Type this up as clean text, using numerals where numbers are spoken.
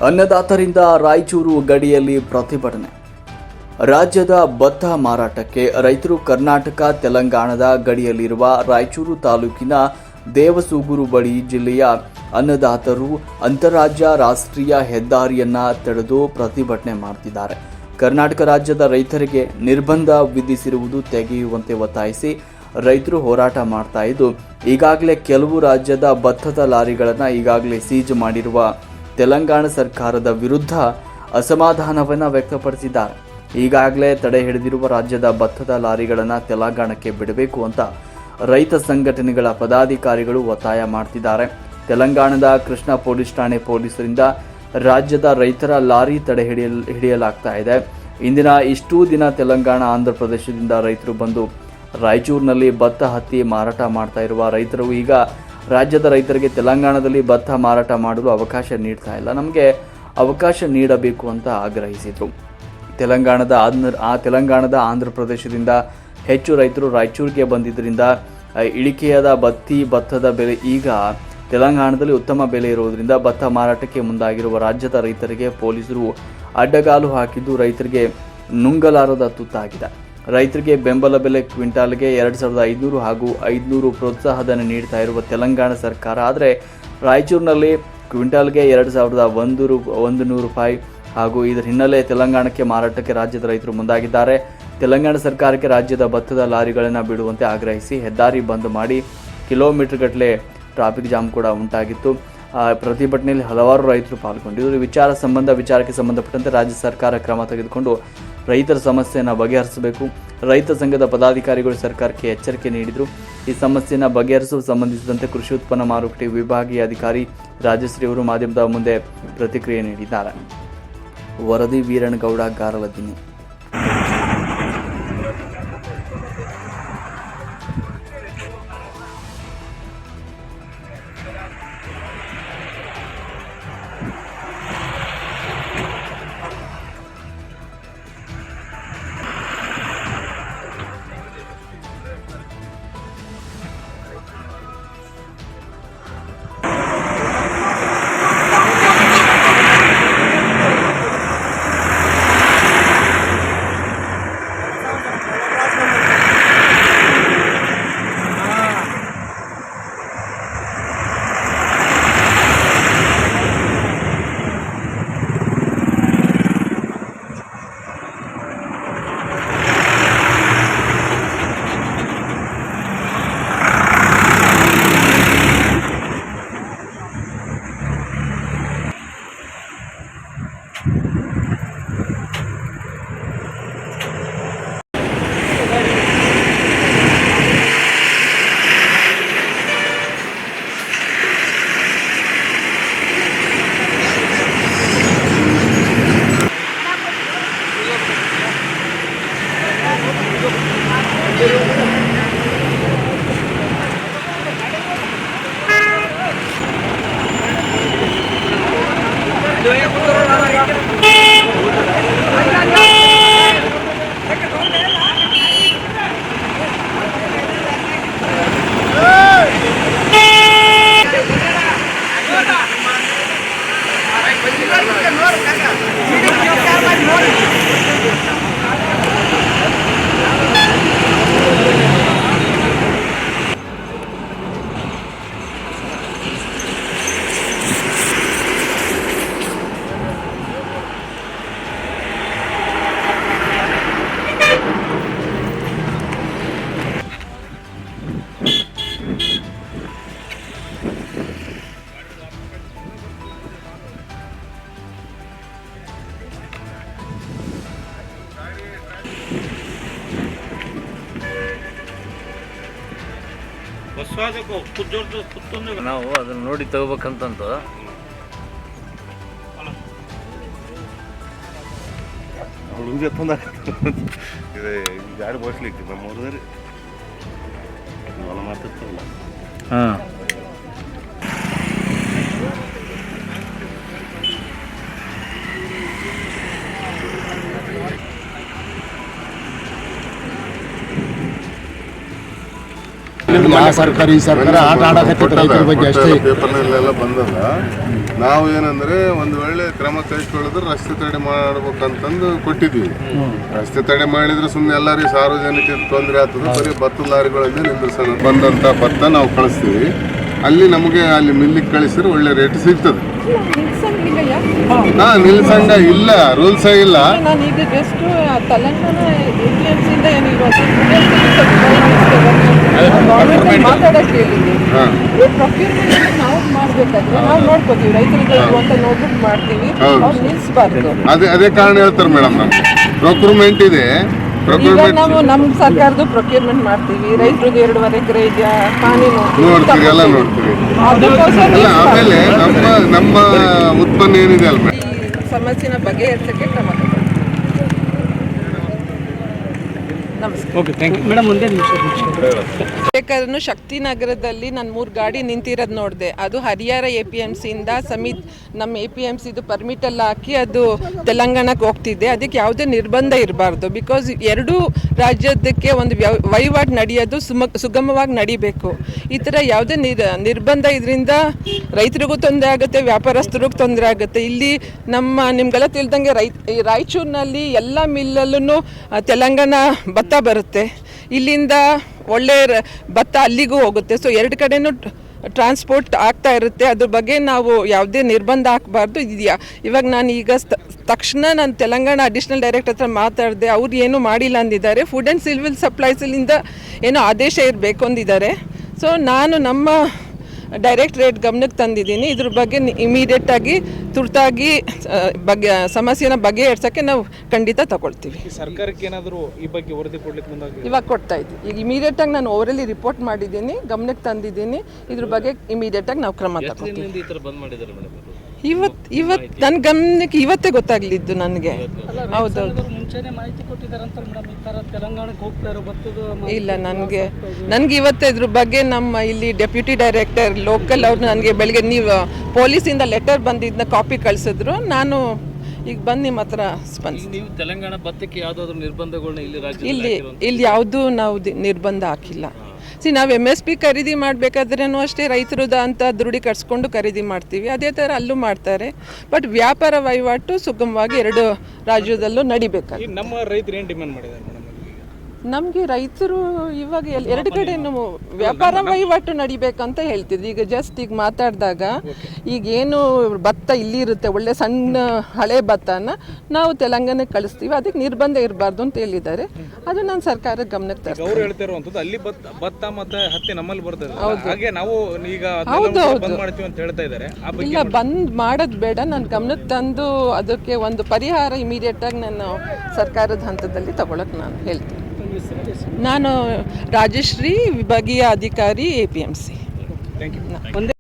ಅನ್ನದಾತರಿಂದ ರಾಯಚೂರು ಗಡಿಯಲ್ಲಿ ಪ್ರತಿಭಟನೆ. ರಾಜ್ಯದ ಭತ್ತ ಮಾರಾಟಕ್ಕೆ ರೈತರು ಕರ್ನಾಟಕ ತೆಲಂಗಾಣದ ಗಡಿಯಲ್ಲಿರುವ ರಾಯಚೂರು ತಾಲೂಕಿನ ದೇವಸೂಗೂರು ಬಳಿ ಜಿಲ್ಲೆಯ ಅನ್ನದಾತರು ಅಂತಾರಾಜ್ಯ ರಾಷ್ಟ್ರೀಯ ಹೆದ್ದಾರಿಯನ್ನ ತಡೆದು ಪ್ರತಿಭಟನೆ ಮಾಡುತ್ತಿದ್ದಾರೆ. ಕರ್ನಾಟಕ ರಾಜ್ಯದ ರೈತರಿಗೆ ನಿರ್ಬಂಧ ವಿಧಿಸಿರುವುದು ತೆಗೆಯುವಂತೆ ಒತ್ತಾಯಿಸಿ ರೈತರು ಹೋರಾಟ ಮಾಡ್ತಾ ಇದ್ದು, ಈಗಾಗಲೇ ಕೆಲವು ರಾಜ್ಯದ ಭತ್ತದ ಲಾರಿಗಳನ್ನು ಈಗಾಗಲೇ ಸೀಜ್ ಮಾಡಿರುವ ತೆಲಂಗಾಣ ಸರ್ಕಾರದ ವಿರುದ್ಧ ಅಸಮಾಧಾನವನ್ನು ವ್ಯಕ್ತಪಡಿಸಿದ್ದಾರೆ. ಈಗಾಗಲೇ ತಡೆ ಹಿಡಿದಿರುವ ರಾಜ್ಯದ ಭತ್ತದ ಲಾರಿಗಳನ್ನು ತೆಲಂಗಾಣಕ್ಕೆ ಬಿಡಬೇಕು ಅಂತ ರೈತ ಸಂಘಟನೆಗಳ ಪದಾಧಿಕಾರಿಗಳು ಒತ್ತಾಯ ಮಾಡ್ತಿದ್ದಾರೆ. ತೆಲಂಗಾಣದ ಕೃಷ್ಣ ಪೊಲೀಸ್ ಠಾಣೆ ಪೊಲೀಸರಿಂದ ರಾಜ್ಯದ ರೈತರ ಲಾರಿ ತಡೆ ಹಿಡಿಯಲಾಗ್ತಾ ಇದೆ. ಇಂದಿನ ಇಷ್ಟೂ ದಿನ ತೆಲಂಗಾಣ ಆಂಧ್ರ ಪ್ರದೇಶದಿಂದ ರೈತರು ಬಂದು ರಾಯಚೂರಿನಲ್ಲಿ ಭತ್ತ ಹತ್ತಿ ಮಾರಾಟ ಮಾಡ್ತಾ ಇರುವ ರೈತರು ಈಗ ರಾಜ್ಯದ ರೈತರಿಗೆ ತೆಲಂಗಾಣದಲ್ಲಿ ಭತ್ತ ಮಾರಾಟ ಮಾಡಲು ಅವಕಾಶ ನೀಡ್ತಾ ಇಲ್ಲ, ನಮಗೆ ಅವಕಾಶ ನೀಡಬೇಕು ಅಂತ ಆಗ್ರಹಿಸಿದರು. ತೆಲಂಗಾಣದ ಆಂಧ್ರ ಪ್ರದೇಶದಿಂದ ಹೆಚ್ಚು ರೈತರು ರಾಯಚೂರಿಗೆ ಬಂದಿದ್ದರಿಂದ ಇಳಿಕೆಯಾದ ಭತ್ತದ ಬೆಲೆ ಈಗ ತೆಲಂಗಾಣದಲ್ಲಿ ಉತ್ತಮ ಬೆಲೆ ಇರುವುದರಿಂದ ಭತ್ತ ಮಾರಾಟಕ್ಕೆ ಮುಂದಾಗಿರುವ ರಾಜ್ಯದ ರೈತರಿಗೆ ಪೊಲೀಸರು ಅಡ್ಡಗಾಲು ಹಾಕಿದ್ದು ರೈತರಿಗೆ ನುಂಗಲಾರದ ತುತ್ತಾಗಿದೆ. ರೈತರಿಗೆ ಬೆಂಬಲ ಬೆಲೆ ಕ್ವಿಂಟಾಲ್ಗೆ 2500 ಹಾಗೂ 500 ಪ್ರೋತ್ಸಾಹಧನ ನೀಡ್ತಾ ಇರುವ ತೆಲಂಗಾಣ ಸರ್ಕಾರ, ಆದರೆ ರಾಯಚೂರಿನಲ್ಲಿ ಕ್ವಿಂಟಾಲ್ಗೆ 2100 ರೂಪಾಯಿ ಹಾಗೂ ಇದರ ಹಿನ್ನೆಲೆ ತೆಲಂಗಾಣಕ್ಕೆ ಮಾರಾಟಕ್ಕೆ ರಾಜ್ಯದ ರೈತರು ಮುಂದಾಗಿದ್ದಾರೆ. ತೆಲಂಗಾಣ ಸರ್ಕಾರಕ್ಕೆ ರಾಜ್ಯದ ಭತ್ತದ ಲಾರಿಗಳನ್ನು ಬಿಡುವಂತೆ ಆಗ್ರಹಿಸಿ ಹೆದ್ದಾರಿ ಬಂದ್ ಮಾಡಿ ಕಿಲೋಮೀಟರ್ ಗಟ್ಟಲೆ ಟ್ರಾಫಿಕ್ ಜಾಮ್ ಕೂಡ ಉಂಟಾಗಿತ್ತು. ಪ್ರತಿಭಟನೆಯಲ್ಲಿ ಹಲವಾರು ರೈತರು ಪಾಲ್ಗೊಂಡಿದ್ದರು. ವಿಚಾರಕ್ಕೆ ಸಂಬಂಧಪಟ್ಟಂತೆ ರಾಜ್ಯ ಸರ್ಕಾರ ಕ್ರಮ ತೆಗೆದುಕೊಂಡು ರೈತರ ಸಮಸ್ಯೆಯನ್ನು ಬಗೆಹರಿಸಬೇಕು. ರೈತ ಸಂಘದ ಪದಾಧಿಕಾರಿಗಳು ಸರ್ಕಾರಕ್ಕೆ ಎಚ್ಚರಿಕೆ ನೀಡಿದರು. ಈ ಸಮಸ್ಯೆಯನ್ನು ಬಗೆಹರಿಸುವ ಸಂಬಂಧಿಸಿದಂತೆ ಕೃಷಿ ಉತ್ಪನ್ನ ಮಾರುಕಟ್ಟೆ ವಿಭಾಗೀಯ ಅಧಿಕಾರಿ ರಾಜಶ್ರೀ ಅವರು ಮಾಧ್ಯಮದ ಮುಂದೆ ಪ್ರತಿಕ್ರಿಯೆ ನೀಡಿದ್ದಾರೆ. ವರದಿ ವೀರಣ್ಣಗೌಡ ಗಾರಲದಿನ್ನಿ. ನಾವು ಅದನ್ನ ನೋಡಿ ತಗೋಬೇಕಂತಂತ ಗಾಡಿ ಬಸ್ಲಿಕ್ಕೆ ನಮ್ಮ ಊರದ್ರಿ ಹೊಲ ಮಾತಾಡ್ತಿಲ್ಲ. ಹಾಂ ಸರ್ಕಾರಿ ಸರ್ಕಾರ ಆಟ ಆಡಕತ್ತ ರೈತರ ಬಗ್ಗೆ ಅಷ್ಟೇ ಪೇಪರ್ನಲ್ಲೆಲ್ಲ ಬಂದದ. ನಾವು ಏನಂದ್ರೆ ಒಂದು ಒಳ್ಳೆ ಕ್ರಮ ಕೈಗೊಳ್ಳಿದ್ರೆ ರಸ್ತೆ ತಡೆ ಮಾಡ್ಬೇಕಂತಂದು ಕೊಟ್ಟಿದ್ವಿ. ರಸ್ತೆ ತಡೆ ಮಾಡಿದ್ರೆ ಸುಮ್ಮನೆ ಎಲ್ಲರಿಗೂ ಸಾರ್ವಜನಿಕ ತೊಂದರೆ ಆಗ್ತದೆ. ಬರೀ ಭತ್ತದ ಲಾರಿಗಳಲ್ಲಿ ನಿಂದ್ರಿಸೋಣ. ಬಂದಂತ ಭತ್ತ ನಾವು ಕಳಿಸ್ತೀವಿ, ಅಲ್ಲಿ ನಮಗೆ ಅಲ್ಲಿ ಮಿಲ್ಲಿಗೆ ಕಳಿಸಿದ್ರೆ ಒಳ್ಳೆ ರೇಟ್ ಸಿಗ್ತದೆ. ನಿಲ್ಸಂಗ ಇಲ್ಲ, ರೂಲ್ಸ್ ಇಲ್ಲ. ನಾನೀಗ ಜಸ್ಟ್ ತೆಲಂಗಾಣ ಮಾತಾಡಕ್ಕೆ ಹೇಳಿದ್ದೀನಿ. ಪ್ರೊಕ್ಯೂರ್ಮೆಂಟ್ ನಾವು ಮಾಡ್ಬೇಕಾದ್ರೆ ನಾವು ನೋಡ್ಕೋತೀವಿ, ರೈತರಿಗೆ ಅಂತ ನೋಡ್ಬಿಟ್ಟು ಮಾಡ್ತೀವಿ, ಅವ್ರು ನಿಲ್ಸ್ಬಾರ್ದು. ಅದೇ ಕಾರಣ ಹೇಳ್ತಾರೆ ಮೇಡಮ್. ನಮ್ಗೆ ಪ್ರೊಕ್ಯೂರ್ಮೆಂಟ್ ಇದೆ, ಈಗ ನಾವು ನಮ್ಮ ಸರ್ಕಾರದ ಪ್ರೊಕ್ಯೂರ್ಮೆಂಟ್ ಮಾಡ್ತೀವಿ. ರೈತರಿಗೆ 2.5 ಎಕರೆ ಇದೆಯಾ ಕಾನೂನು ನೋಡ್ತೀವಿ, ಎಲ್ಲ ನೋಡ್ತೀವಿ. ಆಮೇಲೆ ನಮ್ಮ ಉತ್ಪನ್ನ ಏನಿದೆ ಅಲ್ಲ ಈ ಸಮಸ್ಯೆನ ಬಗೆಹರಿಸಕ್ಕೆ ಕ್ರಮ ತಗೊಳ್ತೀವಿ. ಬೇಕಾದ್ರೂ ಶಕ್ತಿನಗರದಲ್ಲಿ ನಾನು 3 ಗಾಡಿ ನಿಂತಿರೋದು ನೋಡಿದೆ. ಅದು ಹರಿಹರ APMCಯಿಂದ ನಮ್ಮ APMCದು ಪರ್ಮಿಟ್ ಎಲ್ಲ ಹಾಕಿ ಅದು ತೆಲಂಗಾಣಕ್ಕೆ ಹೋಗ್ತಿದೆ. ಅದಕ್ಕೆ ಯಾವುದೇ ನಿರ್ಬಂಧ ಇರಬಾರ್ದು. ಬಿಕಾಸ್ ಎರಡೂ ರಾಜ್ಯದಕ್ಕೆ ಒಂದು ವಹಿವಾಟು ನಡೆಯೋದು ಸುಗಮವಾಗಿ ನಡಿಬೇಕು. ಈ ಥರ ಯಾವುದೇ ನಿರ್ಬಂಧ ಇದರಿಂದ ರೈತರಿಗೂ ತೊಂದರೆ ಆಗುತ್ತೆ, ವ್ಯಾಪಾರಸ್ಥರಿಗೂ ತೊಂದರೆ ಆಗುತ್ತೆ. ಇಲ್ಲಿ ನಿಮ್ಗೆಲ್ಲ ತಿಳಿದಂಗೆ ರಾಯಚೂರಿನಲ್ಲಿ ಎಲ್ಲ ಮಿಲ್ಲಲ್ಲೂ ತೆಲಂಗಾಣ ಭತ್ತ ಬರುತ್ತೆ. ಇಲ್ಲಿಂದ ಒಳ್ಳೆ ಭತ್ತ ಅಲ್ಲಿಗೂ ಹೋಗುತ್ತೆ. ಸೊ 2 ಕಡೆನೂ ಟ್ರಾನ್ಸ್ಪೋರ್ಟ್ ಆಗ್ತಾ ಇರುತ್ತೆ. ಅದ್ರ ಬಗ್ಗೆ ನಾವು ಯಾವುದೇ ನಿರ್ಬಂಧ ಹಾಕಬಾರ್ದು. ಇವಾಗ ನಾನು ತಕ್ಷಣ ನಾನು ತೆಲಂಗಾಣ ಅಡಿಷನಲ್ ಡೈರೆಕ್ಟರ್ ಹತ್ರ ಮಾತಾಡಿದೆ. ಅವ್ರು ಏನೂ ಮಾಡಿಲ್ಲ ಅಂದಿದ್ದಾರೆ. ಫುಡ್ ಆ್ಯಂಡ್ ಸಿವಿಲ್ ಸಪ್ಲೈಸಲ್ಲಿಂದ ಏನೋ ಆದೇಶ ಇರಬೇಕು ಅಂದಿದ್ದಾರೆ. ಸೊ ನಾನು ನಮ್ಮ ಡೈರೆಕ್ಟ್ರೇಟ್ ಗಮನಕ್ಕೆ ತಂದಿದ್ದೀನಿ. ಇದ್ರ ಬಗ್ಗೆ ಇಮಿಡಿಯೇಟಾಗಿ ತುರ್ತಾಗಿ ಸಮಸ್ಯೆನ ಬಗೆಹರಿಸೋಕ್ಕೆ ನಾವು ಖಂಡಿತ ತಗೊಳ್ತೀವಿ. ಸರ್ಕಾರಕ್ಕೆ ಏನಾದರೂ ಈ ಬಗ್ಗೆ ವರದಿ ಕೊಡ್ಲಿಕ್ಕೆ ಮುಂದಾಗಿ ಇವಾಗ ಕೊಡ್ತಾ ಇದ್ದೀವಿ. ಈಗ ಇಮಿಡಿಯೇಟಾಗಿ ನಾನು ಓವರಲ್ಲಿ ರಿಪೋರ್ಟ್ ಮಾಡಿದ್ದೀನಿ, ಗಮನಕ್ಕೆ ತಂದಿದ್ದೀನಿ. ಇದ್ರ ಬಗ್ಗೆ ಇಮಿಡಿಯೇಟಾಗಿ ನಾವು ಕ್ರಮ ತಗೊಳ್ತೀವಿ. ಇವತ್ತು ನನ್ನ ಗಮನಕ್ಕೆ ಇವತ್ತೇ ಗೊತ್ತಾಗ್ಲಿದ್ದು ನನಗೆ. ಹೌದೌದು, ಇಲ್ಲ ನನಗೆ ಇವತ್ತೇ ಇದ್ರ ಬಗ್ಗೆ ನಮ್ಮ ಇಲ್ಲಿ ಡೆಪ್ಯೂಟಿ ಡೈರೆಕ್ಟರ್ ಲೋಕಲ್ ಅವ್ರು ನನಗೆ ಬೆಳಗ್ಗೆ ನೀವು ಪೊಲೀಸಿಂದ ಲೆಟರ್ ಬಂದಿದ್ದನ್ನ ಕಾಪಿ ಕಳಿಸಿದ್ರು. ನಾನು ಈಗ ಬಂದು ನಿಮ್ಮ ಹತ್ರ ನೀವು ತೆಲಂಗಾಣ ಭತ್ತಕ್ಕೆ ಯಾವುದಾದ್ರೂ ನಿರ್ಬಂಧಗಳನ್ನ ಇಲ್ಲಿ ಯಾವುದೂ ನಾವು ನಿರ್ಬಂಧ ಹಾಕಿಲ್ಲ. ನಾವು MSP ಖರೀದಿ ಮಾಡಬೇಕಾದ್ರೂ ಅಷ್ಟೇ ರೈತರದ ಅಂತ ದೃಢೀಕರಿಸ್ಕೊಂಡು ಖರೀದಿ ಮಾಡ್ತೀವಿ. ಅದೇ ಥರ ಅಲ್ಲೂ ಮಾಡ್ತಾರೆ. ಬಟ್ ವ್ಯಾಪಾರ ವಹಿವಾಟು ಸುಗಮವಾಗಿ 2 ರಾಜ್ಯದಲ್ಲೂ ನಡಿಬೇಕಾಗಿ ನಮ್ಮ ರೈತರು ಏನು ಡಿಮ್ಯಾಂಡ್ ಮಾಡಿದ್ದಾರೆ ಮೇಡಮ್? ನಮಗೆ ರೈತರು ಇವಾಗ 2 ಕಡೆನೂ ವ್ಯಾಪಾರ ವಹಿವಾಟು ನಡಿಬೇಕಂತ ಹೇಳ್ತಿದ್ವಿ. ಈಗ ಮಾತಾಡಿದಾಗ ಈಗೇನು ಭತ್ತ ಇಲ್ಲಿ ಇರುತ್ತೆ, ಒಳ್ಳೆ ಸಣ್ಣ ಹಳೆ ಭತ್ತನ ನಾವು ತೆಲಂಗಾಣಕ್ಕೆ ಕಳಿಸ್ತೀವಿ. ಅದಕ್ಕೆ ನಿರ್ಬಂಧ ಇರಬಾರ್ದು ಅಂತ ಹೇಳಿದ್ದಾರೆ. ಅದು ನಾನು ಸರ್ಕಾರದ ಗಮನಕ್ಕೆ ತರ್ತೀನಿ. ಅವ್ರು ಹೇಳ್ತಿರುವಂಥದ್ದು ಅಲ್ಲಿ ಭತ್ತ ಮತ್ತೆ ಹತ್ತಿ ನಮ್ಮಲ್ಲಿ ಬರ್ತದೆ, ಹಾಗೆ ನಾವು ಈಗ ಬಂದ್ ಮಾಡ್ತೀವಿ ಅಂತ ಹೇಳ್ತಾ ಇದ್ದಾರೆ. ಇಲ್ಲ, ಬಂದ್ ಮಾಡೋದು ಬೇಡ. ನಾನು ಗಮನಕ್ಕೆ ತಂದು ಅದಕ್ಕೆ ಒಂದು ಪರಿಹಾರ ಇಮಿಡಿಯೇಟಾಗಿ ನಾನು ಸರ್ಕಾರದ ಹಂತದಲ್ಲಿ ತಗೊಳಕ್ಕೆ ನಾನು ಹೇಳ್ತೀನಿ. ನಾನು ರಾಜಶ್ರೀ, ವಿಭಾಗೀಯ ಅಧಿಕಾರಿ APMC. Thank you.